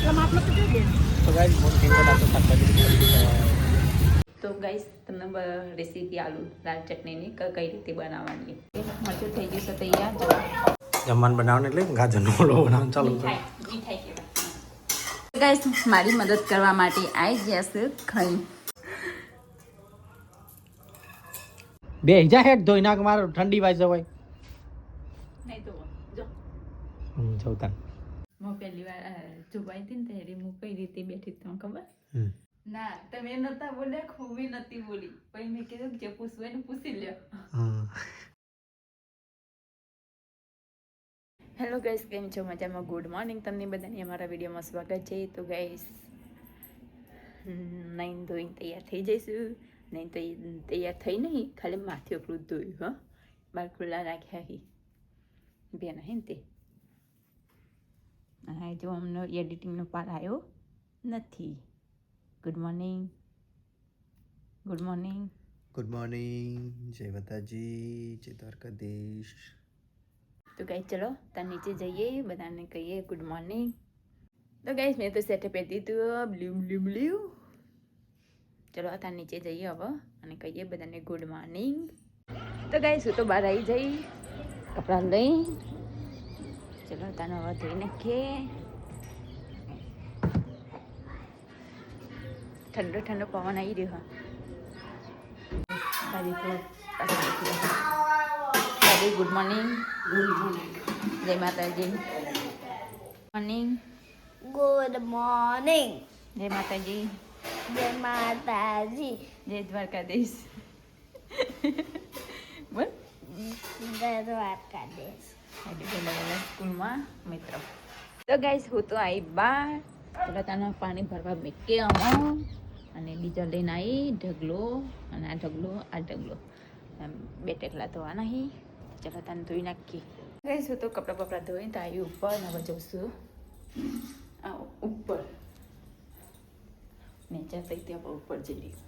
તો ગાઈસ મોટી ટીમ તો શાકભાજી તો ગાઈસ તમને રેસીપી આલુ લાલ ચટણીની કઈ રીતે બનાવવાની મરચું થઈ ગયું છે તૈયાર. જમવાનું બનાવવાનું એટલે ગાજરનો ઓળો બનાવવાનું ચાલુ મીઠાઈ કહેવાય. ગાઈસ મારી મદદ કરવા માટે આવી ગયા છે ખાઈ. બે જા હેડ ધોઈ નાખ મારો ઠંડી વાય જવાય નહીં તો જો જવતા હું પહેલી વાર જોવાઈ હતી ને ત્યારે હું કઈ રીતે બેઠી તમને ખબર ના તમે નતા બોલ્યા ખૂબી નથી બોલી પછી મેં કીધું જે પૂછવું એને પૂછી લ્યો. હેલો ગાઈસ, કેમ છો? મજામાં? ગુડ મોર્નિંગ તમને બધાને અમારા વિડીયોમાં સ્વાગત છે. તો ગાઈસ નાઈન ધોઈને તૈયાર થઈ જઈશું. નહીં તો તૈયાર થઈ નહીં, ખાલી માથે એટલું જ ધોયું. હા, બાર ખુલ્લા રાખ્યા હી બે નહીં તે. અને જો અમને એડિટિંગનો પાર આવ્યો નથી. Good morning, good morning, good morning. જય માતાજી, જય દ્વારકાધીશ. તો ગાઈસ ચલો ત્યાં નીચે જઈએ, બધાને કહીએ ગુડ મોર્નિંગ. તો ગાઈસ મેં તો સેટ પહેરી દીધું બ્લુ બ્લુ બ્લુ. ચલો ત્યાં નીચે જઈએ હવે અને કહીએ બધાને ગુડ મોર્નિંગ. તો ગાઈસ હું તો બહાર આવી જઈ કપડાં લઈ. ચલો ત્યાં હવે ધોઈ નાખીએ. ઠંડો ઠંડો પવન આવી રહ્યો. દાદી ગુડ મોર્નિંગ. Good morning. જય માતાજી. મોર્નિંગ. Good morning. જય માતાજી. જય માતાજી. જય દ્વારકાધીશ. બોલ. જય દ્વારકાધીશ. સ્કૂલમાં મિત્રો. તો ગાઈસ હું તો આવી બાર. પેલા તાના પાણી ભરવા મૂકે આવો અને બીજો લઈને આવી ઢગલો. અને આ ઢગલો બે ટેકલા ધોવા નહીં. ચાલો તને ધોઈ નાખીએ. ગાઈસ હું તો કપડાં બપડા ધોઈને તો આવી ઉપર ને હવે જઉં છું ઉપર. નીચે થઈ ત્યાં ઉપર જઈ રહ્યું.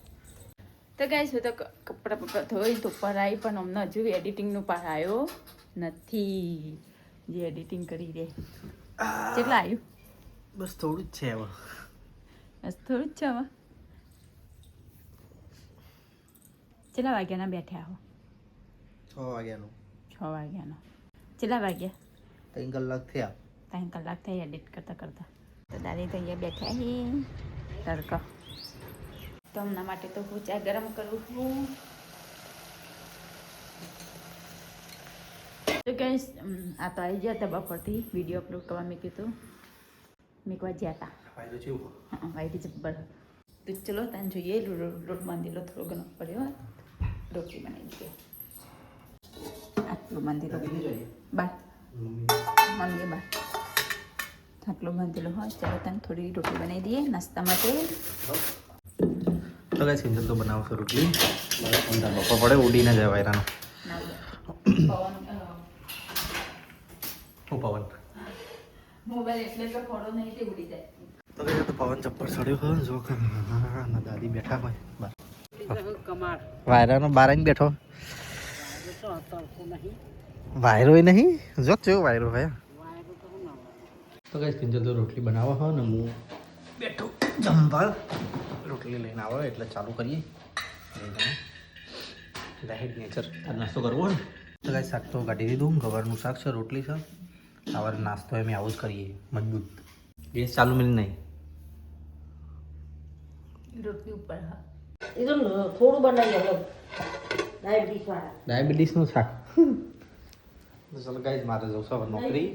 તો ગાઈસ હું તો કપડાં બપડા ધોઈ તો ઉપર આવી પણ અમને હજુ એડિટિંગનું પાર આવ્યો નથી. જે એડિટિંગ કરી દે કેટલા આવ્યું? બસ થોડું જ છે હવે. બસ થોડું જ છે હવે. કેટલા વાગ્યાના બેઠ્યા હો? 6 વાગ્યાનું. 6 વાગ્યાનો. કેટલા વાગ્યા? 3 કલાક થયા. 3 કલાક થઈ એડિટ કરતા કરતા. તો દાદી તો અહીંયા બેઠા હી તડકા. તો હમણાં માટે તો હું ચા ગરમ કરું છું. તો ગાઈસ આ તો આવી ગયા હતા બપોરથી વિડીયો અપલોડ કરવા મેં કીધું મેકવા ગયા હતા. ફાયદો છે એવું. હા, વાઈટ જબ્બર. તો ચલો ત્યાં જોઈએ. લોટ બાંધેલો થોડો ઘણો પડ્યો. રોટલી બનાવી દઈએ. આટલું બાંધેલો બાર મમ્મીએ બાર આટલું બાંધેલો હોય. ચાલો ત્યાં થોડી રોટલી બનાવી દઈએ નાસ્તા માટે. તો ગાઈસ સિંગલ તો બનાવશો રોટલી. મારે પંદર બપોર પડે ઉડી ના જાય વાયરાનો. પવન મોબાઈલ એટલે તો ફોડો નહીં તે ઉડી જાય. તો ગાઈસ તો પવન ચપ્પર ચડ્યો હોય જો કે ના દાદી બેઠા હોય બસ. વાયરાનો બાર આવીને બેઠો. વાયરો નહીં જો કેવો વાયરો હોય. તો ગાઈસ કિંજલ તો રોટલી બનાવવા હોય ને હું બેઠો જમવા. રોટલી લઈને આવો એટલે ચાલુ કરીએ. ડાયટ નેચર નાસ્તો કરવો ને. તો ગાઈસ શાક તો કાઢી દીધું. ગવારનું શાક છે, રોટલી છે. સવારે નાસ્તો એમ આવું જ કરીએ મજબૂત. ગેસ ચાલુ મિલ નહીં. રોટલી ઉપર હા એ તો થોડું બનાવી હવે ડાયાબિટીસ વાળા. ડાયાબિટીસનું શાક. તો ચાલો ગાઈસ મારે જવું છે હવે નોકરી.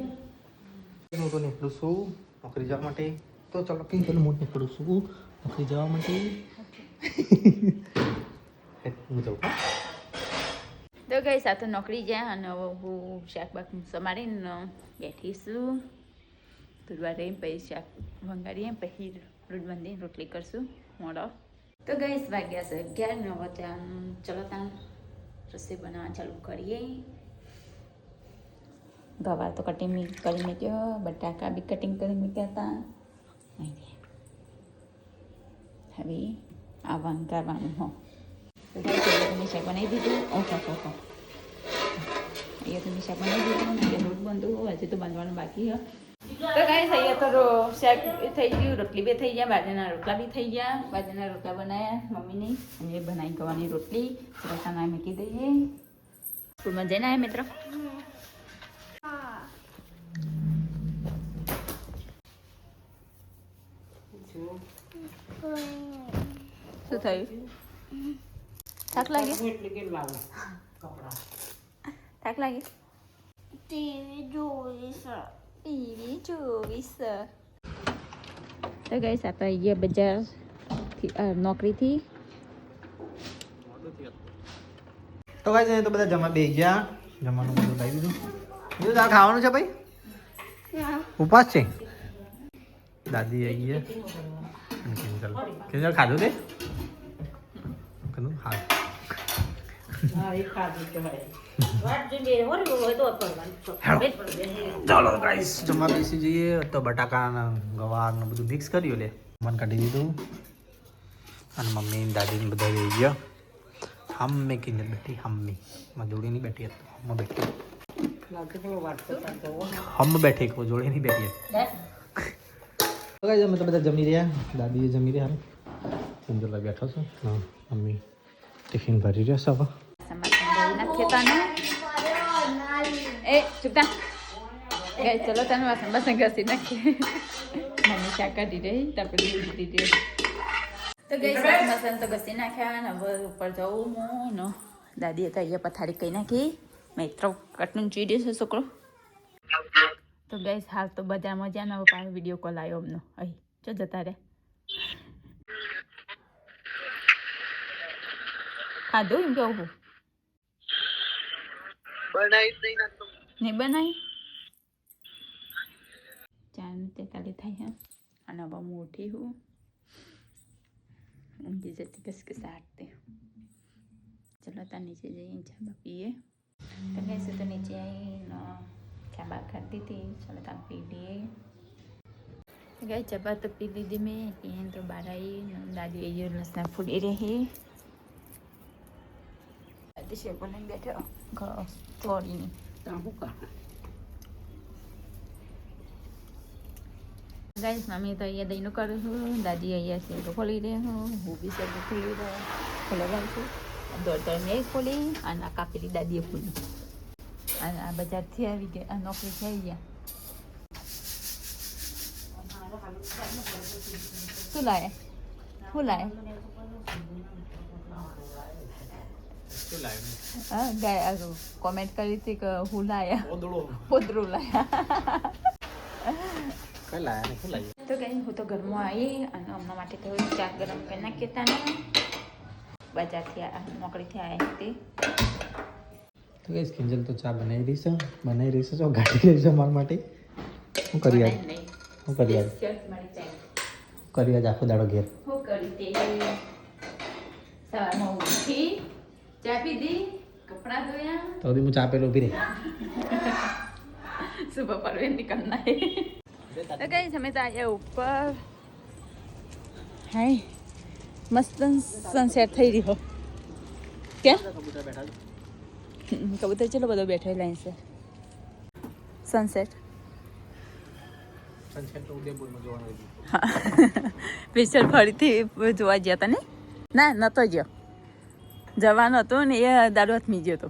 હું તો નીકળું છું નોકરી જવા માટે. તો ચાલો કંઈ ચાલો હું નીકળું છું નોકરી જવા માટે. હું જાઉં. તો ગઈ સાથે નોકરી જાય અને હવે હું શાક બાક સમારીને બેઠીશું. થોડી વાર રહીને પછી શાક વંગાડીએ પછી રોટ બાંધીને રોટલી કરશું મોડો. તો ગઈ વાગ્યા છે 11 ને હવે ત્યાં ચલો ત્યાં રસોઈ બનાવવા ચાલુ કરીએ. ગવાર તો કટિંગ કરી મૂક્યો, બટાકા બી કટિંગ કરી મૂક્યા હતા. હવે આ વંગારવાનું હો. તો તમે શાક બનાવી દીધું. ઓકે અહીંયા તમે શાક બનાવી દીધું. રોટ બાંધવું હજી તો બાંધવાનું બાકી હોય. તો ગાઈસ અહીંયા તો શાક થઈ ગયું, રોટલી બી થઈ ગયા, બાજરાના રોટલા બી થઈ ગયા. બાજરાના રોટલા બનાવ્યા મમ્મીને અને બનાવી ગવાની રોટલી સરસાના મૂકી દઈએ. સ્કૂલમાં જઈને આવ્યા મિત્રો? શું થયું? થાક લાગે? થાક લાગે? ટીવી જોવીશ. તો ગાઈસ આપણે અહીંયા બજારથી નોકરીથી. તો ગાઈસ અહીં તો બધા જમવા બેસી ગયા. જમવાનું બધું લાવી દીધું. બીજું તારે ખાવાનું છે ભાઈ? ઉપવાસ છે? દાદી આવી ગયા. કિંજલ ખાધું તે? કનું હા. ચાલો ગાઈસ જમવા બેસી જઈએ. તો બટાકા ને ગવાર ને બધું મિક્સ કર્યું લે મન કાઢી દીધું. અને મમ્મી ને દાદી ને બધા આવી ગયા. હમ્મી કિંજલ બેઠી. હમ્મી માં જોડી નહીં બેઠી હતી. હમ બેઠી. હમ બેઠી કો જોડી નહીં બેઠી. તો ગાઈસ અમે તો બધા જમી રહ્યા. દાદીએ જમી રહ્યા. કિંજલ બેઠો છે. હા મમ્મી ટિફિન ભરી રહ્યો છે હવે. ચલો તને વાસણ બાસણ ઘસી નાખીએ. મમ્મી શાક કાઢી રહી તાપડી દીધી. તો ગઈ વાસણ તો ઘસી નાખ્યા ને હવે ઉપર જવું હું નો. દાદીએ તો અહીંયા પથારી કહી નાખી. મિત્રો કટનું જોઈ દેશે છોકરો. તો ગઈ હાલ તો બજારમાં જ્યાં ને હવે પાછો વિડીયો કોલ આવ્યો અમનો. અહીં જો જતા રે ખાધું એમ કેવું નહીં બનાવી 4:43 થાય હે અને હવે હું ઉઠી હું ઊંઘી જતી કસ કે સાટતે. ચલો ત્યાં નીચે જઈને ચા પીએ. તો કહીશું તો નીચે આવીને ચા બા ખાતી હતી. ચલો ત્યાં પી લઈએ. ગઈ ચા તો પી લીધી મેં. પીને તો બહાર આવી. દાદી અહીંયા લસણા ફૂલી રહી. દાદી છે બોલીને બેઠો ચોરીની. ગાઈસ મમ્મી તો અહીંયા દહીંનું કરું છું. દાદી અહીંયા શેરો ખોલી રહે હું બી શેરો ખોલી રહ્યો ખોલવાનું છું. દોડ મેં ખોલી અને આ કાપેલી દાદીએ ખોલી. અને આ બજારથી આવી ગયા. આ નોકરીથી આવી ગયા. શું લાવે? શું લાવે? હા ગાય કોમેન્ટ કરી હતી કે હું લાયા પોદરું લાયા. તો કઈ હું તો ઘરમાં આવી અને હમણાં માટે તો ચા ગરમ કરી નાખી હતા ને બજારથી નોકરીથી આવી હતી. તો ગઈસ કિંજલ તો ચા બનાવી રહી છે જો ગાડી રહી છે મારા માટે. શું કરી આજ આખો દાડો ઘેર હું કરી તે સવારમાં ઉઠી ચા પીધી કપડાં ધોયા તો હું ચા પેલો ઉભી રહી. સુબહ પરવે નીકળના હે. તો કઈ સમય તો આવ્યા ઉપર. હાય મસ્ત સનસેટ થઈ રહ્યો. ક્યાં કબૂતર ચલો બધો બેઠો લાઈન છે. સનસેટ હા સ્પેશિયલ ફરીથી જોવા ગયા હતા ને? ના નતો ગયો. જવાનો હતો ને એ દારૂ હાથમી ગયો હતો.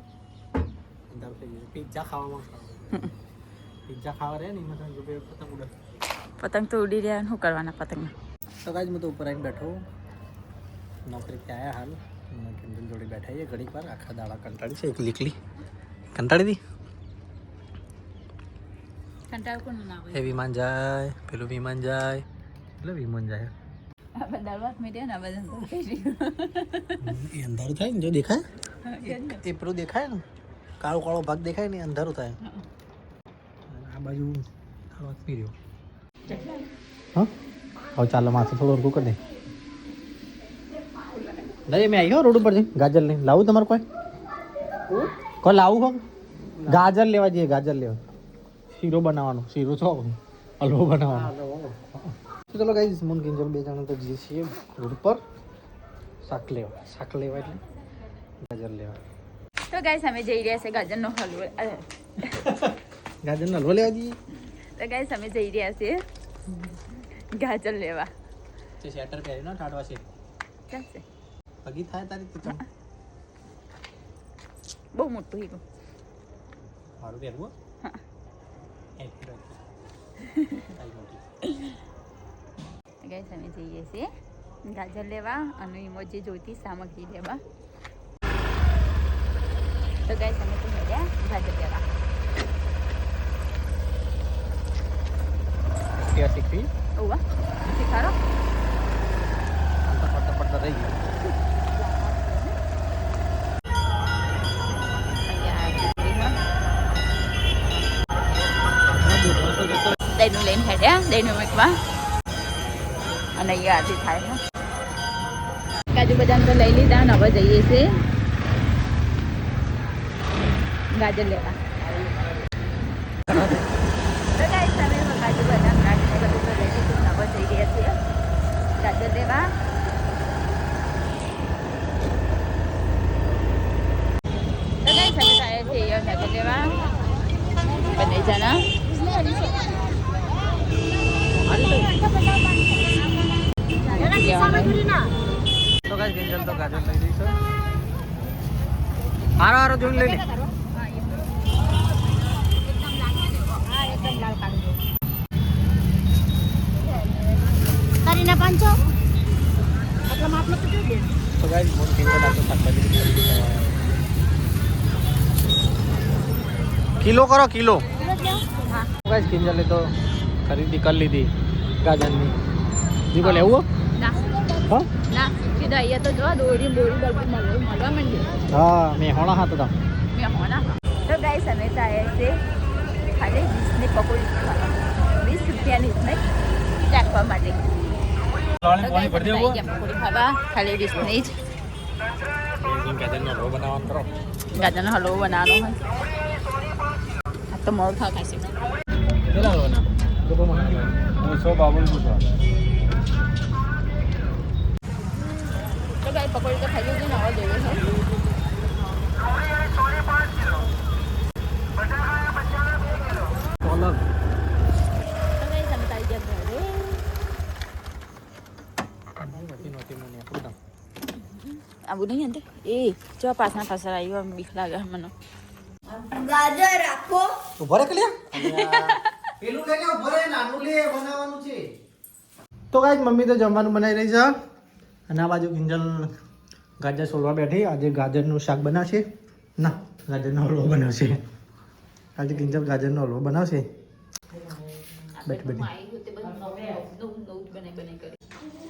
પતંગ તો ઉડી રહ્યા. શું કરવાના પતંગ? તો ગાઈસ હું તો ઉપર આવીને બેઠો. નોકરીથી આવ્યા હાલ. કિંજલ જોડે બેઠા છીએ ઘડીક વાર. આખા દાડા કંટાળી છે એકલી કંટાળી હતી. કંટાળ કોણ ના આવે? એ વિમાન જાય પેલું વિમાન જાય એટલે વિમાન જાય. આપણે દારૂ હાથમી દે ને બધા એ અંધારું થાય ને જો દેખાય એ પેલું દેખાય ને કાળો કાળો ભાગ દેખાય ને અંધારું થાય. આ બાજુ કાળો હાથમી રહ્યો. હા હવે ચાલો માથું થોડું હરકું કરી દે. નહીં મેં આવી રોડ ઉપર જઈ ગાજર લઈને લાવું તમારે કોઈ લાવું હો? ગાજર લેવા જઈએ. ગાજર લેવા શીરો બનાવવાનો. શીરો છો હલવો બનાવવાનો. ચલો ગાઈસ મુન કિંજલ બે જણા તો જઈએ છીએ રોડ પર શાક લેવા એટલે ગાજર લેવા. તો ગાઈસ અમે જઈ રહ્યા છે ગાજરનો હલવો ગાજરનો હલવો લેવા જઈએ. તો ગાઈસ અમે જઈ રહ્યા છીએ ગાજર લેવા. તે સ્વેટર પહેરીને ટાડવા છે. ચાલશે. પગી થાય તારી તો ચમ. બહુ મોટું હીરું. મારું પહેરવું? હા. ગાઈસ અમે જઈએ છીએ ગાજર લેવા અને એમાં જે જોઈતી સામગ્રી લેવા. તો ગાઈસ અમે તો ગયા ગાજર લેવા. ત્યાં શીખવી ઓવા શીખાડો. પડતા રહી ગયું. દહીંનું લઈને હેડ્યા દહીંનું મૂકવા અને અહીંયા આરતી થાય ને કાજુ બદામ તો લઈ લીધા ને હવે જઈએ છીએ ગાજર લેવા. તો ગાઈસ તમે કાજુ બદામ નાખીને બધું તો લઈ લીધું ને હવે જઈ રહ્યા છીએ ગાજર લેવા. તો ગાઈસ અમે આવ્યા છીએ ગાજર લેવા બંને જણા. તો ગાઈસ કિંજલ તો ગાજર લઈ રહી છે. હારો હારો જોઈને લઈ લે. તારીના 500 આટલા માપનો તો જોઈ દે. તો ગાઈસ મોન કિંજલ આ તો શાકભાજી ખરીદી કરવા. કિલો કરો કિલો. હા ગાઈસ કિંજલે તો ખરીદી કરી લીધી ગાજરની. દીવો લેવું? ના હા ના કીધું અહીંયા તો જો દોરી બોરી બધું મળવા માંડી. હા મેં હોણા હાથ હતા. મેં હોના તો ગાઈસ અમે તો આવ્યા છે ખાલી 20ની પકોડી ખાવા 20 રૂપિયાની જ નહીં રાખવા માટે. તો guys, અમે આવી ગયા પકોડી ખાવા ખાલી 20ની જ. ગાજરનો હલવો બનાવવાનો કરો. ગાજરનો હલવો બનાવવાનો હોય આ તો મોડું થવા ખાશે. કેટલા હલવાના? લોકો મને 152 પૂછવા. તો ગાઈસ પકોડી તો ખાઈ લીધી ને હવે જોઈએ છે અલગ. તો ગાઈસ અમે તારી ગયા ઘરે. આવું નહીં અંતે એ જો પાછા પાછળ આવ્યો બીક લાગે મને. ગાજર રાખો. ઉભો રે કલ્યા. પેલું લે કે ઉભો રે નાનું લે બનાવવાનું છે. તો ગાઈસ મમ્મી તો જમવાનું બનાવી રહી છે અને આ બાજુ કિંજલ ગાજર સોલવા બેઠી. આજે ગાજરનું શાક બનાવશે ના ગાજરનો હલવો બનાવશે. આજે કિંજલ ગાજરનો હલવો બનાવશે.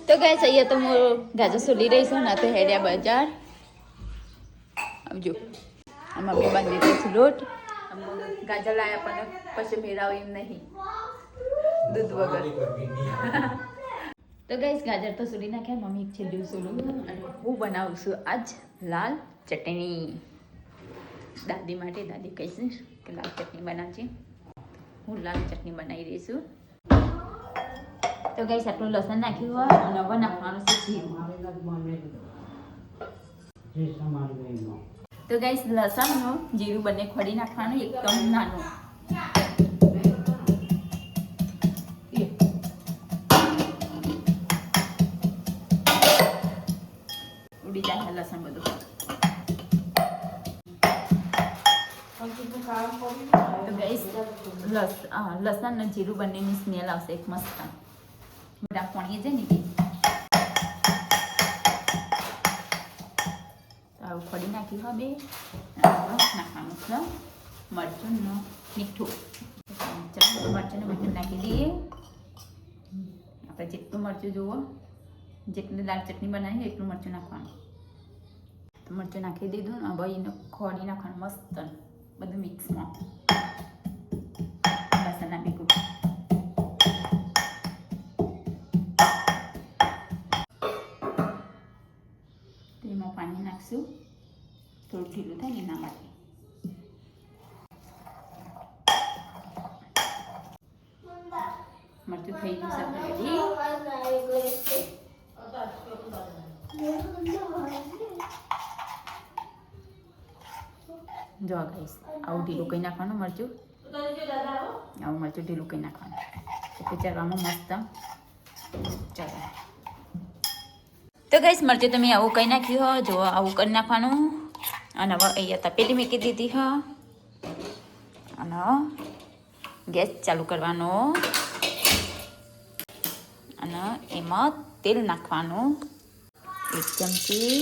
તો ગાઈસ અહીંયા તો હું ગાજર સોલી રહી છું ના તો હેડ્યા બજાર. આવજો મમ્મી બાંધી રહી છે લોટ. ગાજર લાયા પણ પછી મેળાવ એમ નહીં દૂધ વગર. તો ગાઈસ ગાજર તો સોલી નાખ્યા મમ્મી એક છેલ્લું સોલું અને હું બનાવું છું આજ લાલ ચટણી. દાદી માટે દાદી કહીશ કે લાલ ચટણી બનાવજે. હું લાલ ચટણી બનાવી રહી છું. તો ગાઈસ આટલું લસણ નાખ્યું હોય અને હવે નાખવાનું છે જીરું. તો ગાઈસ લસણ જીરું બંને ખોડી નાખવાનું એકદમ નાનું. ઉડી જાય લસણ બધું. તો ગાઈસ લસણ અને જીરું બંનેની સ્મેલ આવશે એક મસ્ત. બધા પાણી છે ને આવું ખોડી નાખ્યું હવે નાખવાનું છે મરચું મીઠું. મરચું ને મીઠું નાખી દઈએ. આપણે જેટલું મરચું જુઓ જેટલી દાળ ચટણી બનાવી એટલું મરચું નાખવાનું. તો મરચું નાખી દીધું ને હવે એને ખોડી નાખવાનું મસ્ત બધું મિક્સમાં. લસણ નાખી એમાં પાણી નાખશું થોડું ઢીલું થાય ને એના માટે. મરચું થઈ ગયું છે રેડી. જો ગાઈસ આવું ઢીલું કઈ નાખવાનું મરચું. આવું મરચું ઢીલું કરી નાખવાનું એટલે ચાલવામાં મસ્ત ચાલો. તો ગાઈસ મરચું તમે આવું કરી નાખ્યું હો, જો આવું કરી નાખવાનું. અને હવે અહીંયા તપેલી મૂકી દીધી હ અને ગેસ ચાલુ કરવાનો અને એમાં તેલ નાખવાનું 1 ચમચી.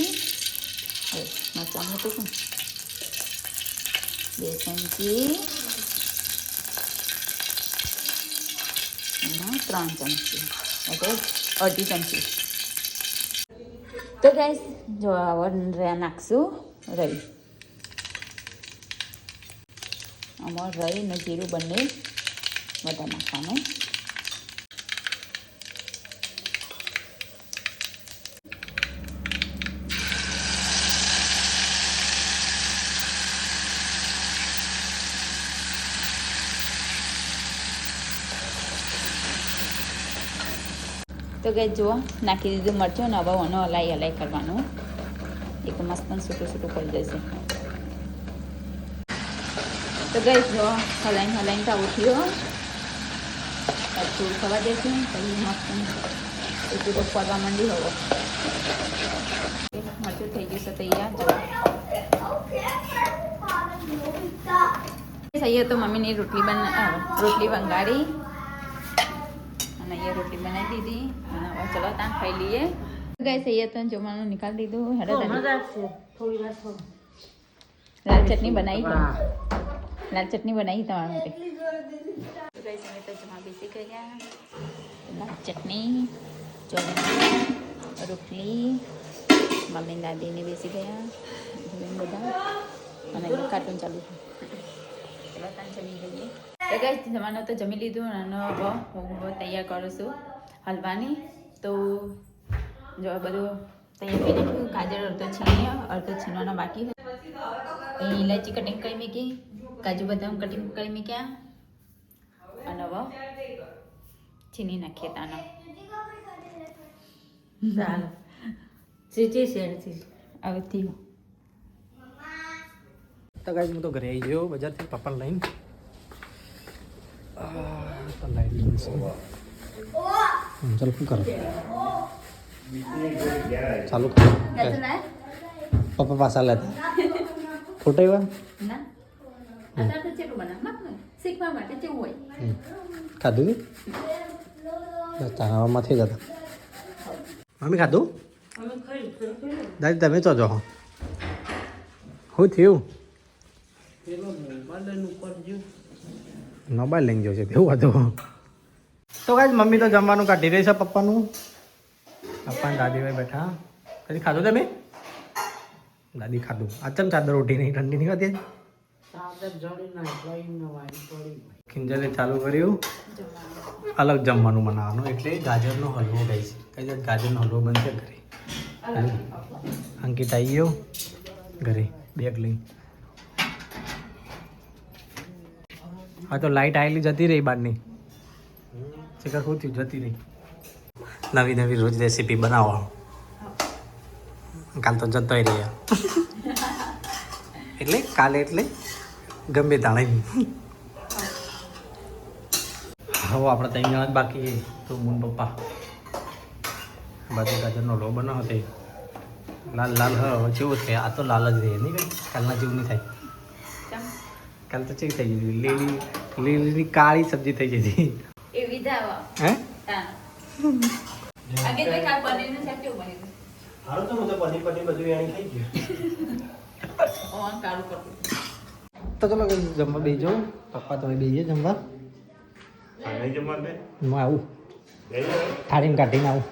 મરચાંનું તો શું 2 ચમચી અને 3 ચમચી એટલે 1/2 ચમચી. તો ગાઈસ જો હવે નાખશું રઈ. આમાં રઈ ને જીરું બંને બધા નાખવાનું. તો ગાઈસ જુઓ નાખી દીધું મરચું ને હવે ઓનો હલાઈ કરવાનું. એક મસ્ત છૂટું પડી જશે. તો ગાઈસ જો હલાઈને તો ઉઠ્યો થોડું ખવા દેશું પછી મસ્ત એટલું તો ફરવા માંડી હવે. મરચું થઈ ગયું છે તૈયાર. અહીંયા તો મમ્મીની રોટલી વંગાળી અને અહીંયા રોટલી બનાવી દીધી અને હવે ચલો ત્યાં ખાઈ લઈએ. ગાઈસ અહીંયા તો જમવાનું નિકાલ દીધું. લાલ ચટણી બનાવી તમારા માટે. ગાઈસ અમે તો જમવા બેસી ગયા. લાલ ચટણી, ચોળી, રોટલી, મમ્મી દાદીને બેસી ગયા બધા અને કાર્ટૂન ચાલુ છે. ચલો ત્યાં જમી લઈએ. તો ગાઈસ જમવાનું તો જમી લીધું અને હવે હું તૈયાર કરું છું હલવાની. તો જો બધું તૈયાર કરી નાખ્યું. ગાજર અડધો છીનવાનો બાકી છે. ઇલાયચી કટિંગ કરી મૂકી, કાજુ બદામ કટિંગ કરી મૂક્યા અને હવે છીની નાખીએ તાનો. ચાલો સીટી શેરથી આવતી તો ગાઈસ હું તો ઘરે આવી ગયો બજારથી પપ્પાને લઈને. તો લાઈટ લઈને ચાલો શું કરો ચાલુ કરો. પપ્પા પાછા લેતા ફોટો એવા ના અત્યારે તો ચેટલું બનાવ શીખવા માટે કેવું હોય. ખાધું કે તારામાં થઈ જતા. મમ્મી ખાધું દાદી તમે તો જો શું થયું મોબાઈલ લઈને ગયો છે તેવું હતું. તો કાંઈ મમ્મી તો જમવાનું કાઢી રહી છે પપ્પાનું. પપ્પા દાદીભાઈ બેઠા. કદી ખાધું તમે? દાદી ખાધું. આચમ ચાદર ઉઠી નહીં ઠંડી નહીં હતી. ખીંજલે ચાલુ કર્યું અલગ જમવાનું બનાવવાનું એટલે ગાજરનો હલવો ગઈ છે. કઈ ગાજરનો હલવો બનશે ઘરે. અંકિત આવી ગયો ઘરે બેગ લઈ. હા તો લાઈટ આવેલી જતી રહી બહારની. શિખર શું થયું જતી રહી. નવી નવી રોજ રેસીપી બનાવો. કાલ તો જતોય રહ્યા એટલે કાલે એટલે ગમે તાણે. હવે આપણે 3 જણા જ બાકી તો મૂન પપ્પા બાજુ ગાજરનો હલવો બનાવો તે લાલ લાલ હવે જેવું થાય. આ તો લાલ જ રહે નહીં કઈ કાલના જેવું નહીં થાય. કાલ તો ચેવી થઈ ગઈ લીલી કાળી સબ્જી થઈ જતી એવી જ આવો. હે આગે તો કાલ પનીરનું શાક કેવું બન્યું? હારું તો હું તો પનીર બધું એની ખાઈ ગયું. ઓન કાળું કરતું. તો ચલો જમવા બેસી જાઉં. પપ્પા તમે બેસીએ જમવા. હું આવું થાળીને કાઢીને આવું.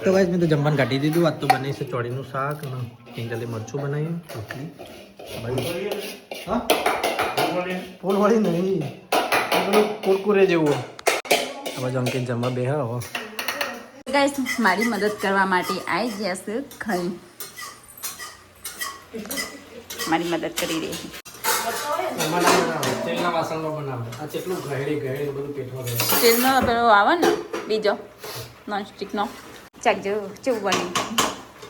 તો ભાઈ મેં તો જમવાનું કાઢી દીધું. આજ તો બની છે ચોળીનું શાક અને કિંજલી મરચું બનાવ્યું રોટલી. હા ફૂલવાળી નહીં પેલું કુરકુરે જેવું. હવે જમકે જમવા બે હવે ગાઈસ મારી મદદ કરવા માટે આવી ગયા છે ખાઈ. મારી મદદ કરી રહી છે. તેલના વાસણનો બનાવે. આ કેટલું ગહેડી બધું પેટમાં ગયું. તેલનો પેલો આવે ને બીજો નોનસ્ટિકનો ચાકજો કેવું બન્યું.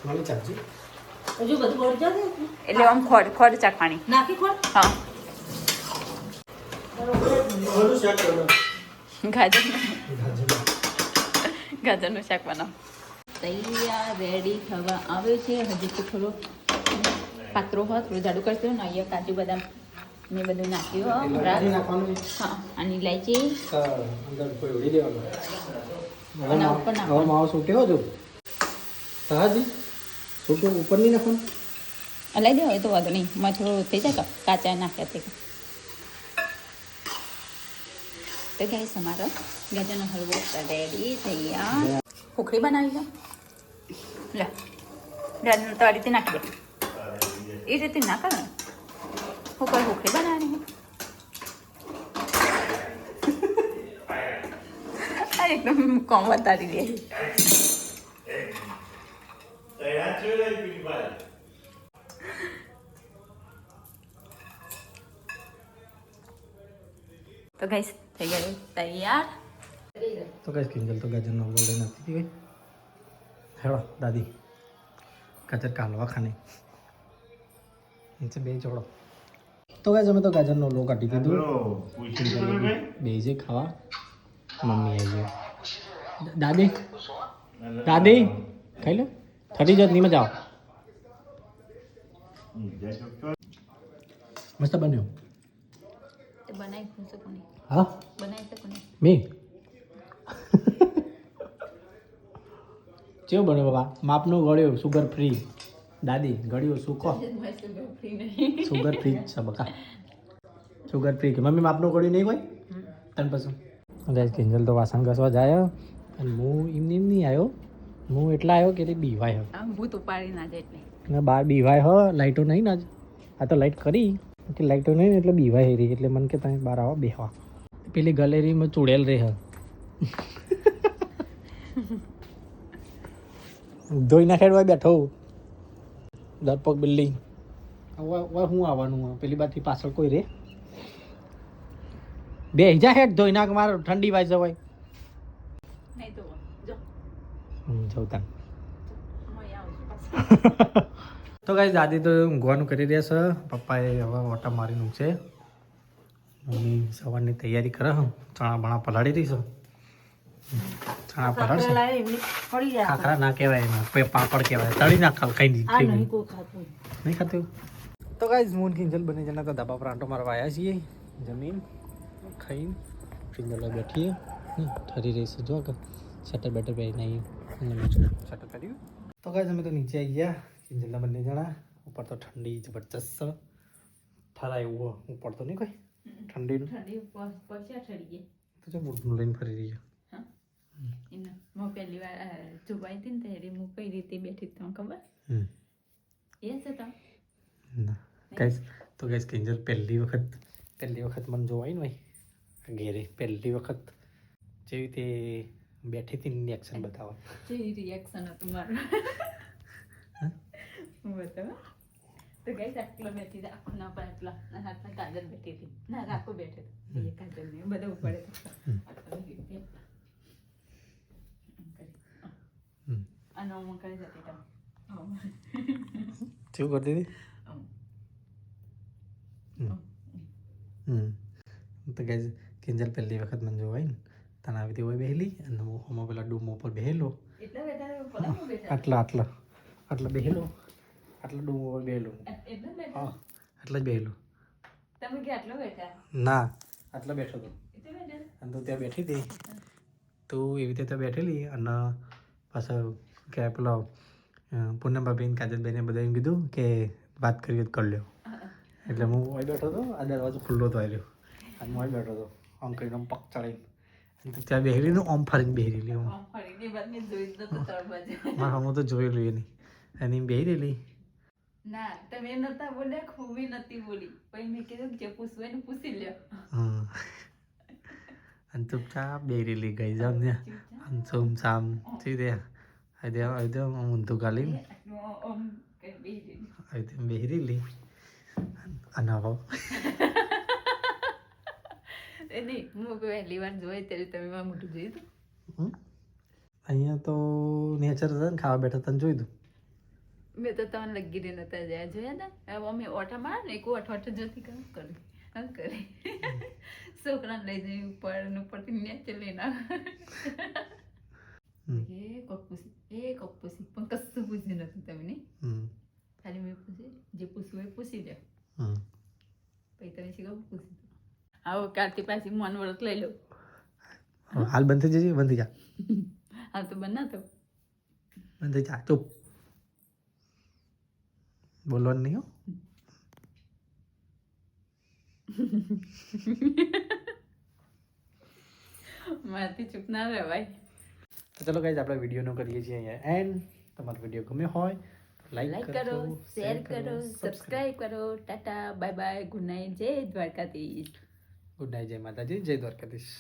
મને ચાલજી હજુ બધું બળી જશે એટલે આમ ખોડ ચાખવાની. નાખી ખોડ હા બધું શાક બનાવ ગાજરનું શાક બનાવ તૈયાર રેડી થવા આવ્યો છે. હજી તો થોડો પાત્રો હોય, થોડું જાડું કરશું ને અહીંયા કાજુ બદામ ને બધું નાખ્યું. હા, અને ઇલાયચી અને ઉપર નાખવાનું. માવો છૂટ્યો જો સહાજી છૂટ્યો ઉપર નહીં નાખવાનું. હલાવી દેવાય તો વાંધો નહીં. માં થોડું થઈ જાય તો કાચા નાખ્યા છે તો ગાઈસ અમારો ગાજરનો હલવો રેડી તૈયાર. ખોખરી બનાવી લો. લે ગાજર તો આ રીતે નાખી દે. એ રીતે ના કરે હું કોઈ ખોખરી બનાવવાની આ એકદમ કોમ બતાવી દે. તો ગાઈસ થઈ ગયું તૈયાર. તો કઈ કિંજલ તો ગાજરનો હલવો લઈને આપી હતી. હેડો દાદી ગાજર का हलवा खाने इनसे બે જોડો. તો ગાઈસ અમે તો ગાજરનો હલવો કાઢી દીધું. બે જે ખાવા મમ્મી આવી ગઈ. દાદી દાદી ખાઈ લો. થતી જત નહીં મજા આવો. મસ્ત બન્યો. તે બનાવી શકું નહીં. હા બનાવી શકું નહીં. મેં કેવું બને બાબા? માપનું ગળ્યું સુગર ફ્રી. દાદી ગળ્યું સુકો સુગર ફ્રી છે બકા. સુગર ફ્રી કે મમ્મી માપનું ગળ્યું નહીં હોય તને પછી. ગાઈસ કિંજલ તો વાસણ ઘસવા જાય અને હું એમ નહીં આવ્યો. હું એટલા આવ્યો કે બીવાય હો. ભૂત ઉપાડી ના જાય એટલે ને બહાર બીવાય હો. લાઇટો નહીં ને આ તો લાઇટ કરી કે લાઇટો નહીં ને એટલે બીવાય રહી. એટલે મને કે તમે બહાર આવો બેહવા. પેલી ગેલેરીમાં ચૂડેલ રહે હ. ધોઈ ના ખેડવા બેઠો દરપક બિલ્ડિંગ. હવે હું આવવાનું પેલી બાજુથી પાછળ કોઈ રે બે જા હેઠ ધોઈ નાખ. મારે ઠંડી વાય જવાય નહીં તો જો જવતા. હું આવું તો ગાઈસ દાદી તો ઊંઘવાનું કરી રહ્યા છે. પપ્પાએ હવે ઓટા મારી ઊંઘશે. મમ્મી સવારની તૈયારી કરે હ. ચણા બણા પલાળી રહી છે. ચણા પલાળશે. ખાખરા ના કહેવાય એને પાપડ કહેવાય. તળી ના ખાવ ખાઈ નહીં નહીં ખાતું. તો ગાઈસ મૂન કિંજલ બની જણા તો ધાબા પર આંટો મારવા આવ્યા છીએ. જમીન ખાઈને કિંજલ બેઠીએ ઠરી રહી છે. જો કે શટર બેટર પહેરી નહીં શટર કર્યું. તો ગાઈસ અમે તો નીચે આવી ગયા. કિંજલના બંને જણા. ઉપર તો ઠંડી જબરજસ્ત ઠરાય એવું ઉપર તો નહીં કોઈ ઠંડીનું. ઠંડી પૈસા ઠરી ગઈ તો જો મૂળનું લઈને ફરી રહી. એને હું પહેલી વાર જોવાઈ હતી ને ત્યારે હું કઈ રીતે બેઠી તમને ખબર એ છે તો ના ગાઈસ તો ગાઈસ કિંજલ પહેલી વખત મને જોવાય ને ભાઈ ઘેરે પહેલી વખત જેવી રીતે બેઠી હતી રિએક્શન બતાવો. જે રિએક્શન હતું મારું હું બતાવો તો ગાઈસ આટલો બેઠી હતી. આખો ના પર આટલા હાથમાં કાજલ બેઠી હતી. ના રાખો બેઠે તો એ કાજલ ને બધા ઉપડે અને હું કરી જતી તમે શું કરતી હતી? તો ગાઈસ કિંજલ પહેલી વખત મને જોવાય ને તને આવી હોય બેહેલી અને હું હમણાં પેલા ડૂમો પર બેહેલો. એટલા બેઠા આટલા બેહેલો. આટલા ડૂમો પર બેહેલો. હા આટલા જ બેહેલો. તમે કે આટલો બેઠા? ના આટલા બેઠો હતો. એટલે બેઠા અને તું ત્યાં બેઠી હતી. તું એવી રીતે ત્યાં બેઠેલી અને પાછા કે પેલો પૂનમ ભાભી કાજલબેને બધા એમ કીધું કે વાત કરીએ તો કરી લ્યો. એટલે હું અહીં બેઠો હતો. આ દરવાજો ખુલ્લો તો આવ્યો અને હું અહીં બેઠો હતો આમ કરીને આમ પગ ચડાવીને. અને ત્યાં બેહેલી આમ ફરીને બેહેલી હું મારા હું તો જોયેલું એ નહીં. અને એમ બેહી રહેલી. ના તમે નતા બોલ્યા ખૂબી નથી બોલી પછી મેં કીધું કે જે પૂછવું એને પૂછી લ્યો. અને ચૂપચાપ બેહી રહેલી ગઈ જામ ને આમ સોમ સામ સીધે ઊંધું ગાલીને બેહી રહેલી. અને હવે એ નહીં હું પહેલી વાર જોઈ ત્યારે તમે મારું મોઢું જોયું હતું. અહીંયા તો નેચર હતા ને ખાવા બેઠા તને જોઈ દઉં. મેં તો તમને લગી રહી નતા જોયા હતા. હવે અમે ઓટા માર ને એક અઠવાડિયું જતી કામ કરી શું કરે છોકરાને લઈ જઈ ઉપર ને ઉપરથી નીચે લઈને એ કોક પૂછી પણ કશું પૂછ્યું નથી તમને ખાલી મેં પૂછી જે પૂછવું એ પૂછી લે પછી તમે શીખો પૂછી આવો કાલથી પાછી મન વળત લઈ લો હાલ બંધ થઈ જજે બંધ થઈ જા હાલ તો બના તો બંધ થઈ જા ચૂપ બોલવાનું નહીં હો મારાથી ચૂપ ના રહેવાય તો ચલો ગાઈઝ આપણે વિડીયોનો કરીએ છીએ અહીંયા એન્ડ તમારો વિડીયો ગમ્યો હોય લાઈક કરો શેર કરો સબસ્ક્રાઇબ કરો Tata bye bye good night જય દ્વારકાધીશ ગુડ નાઇટ જય માતાજી જય દ્વારકાધીશ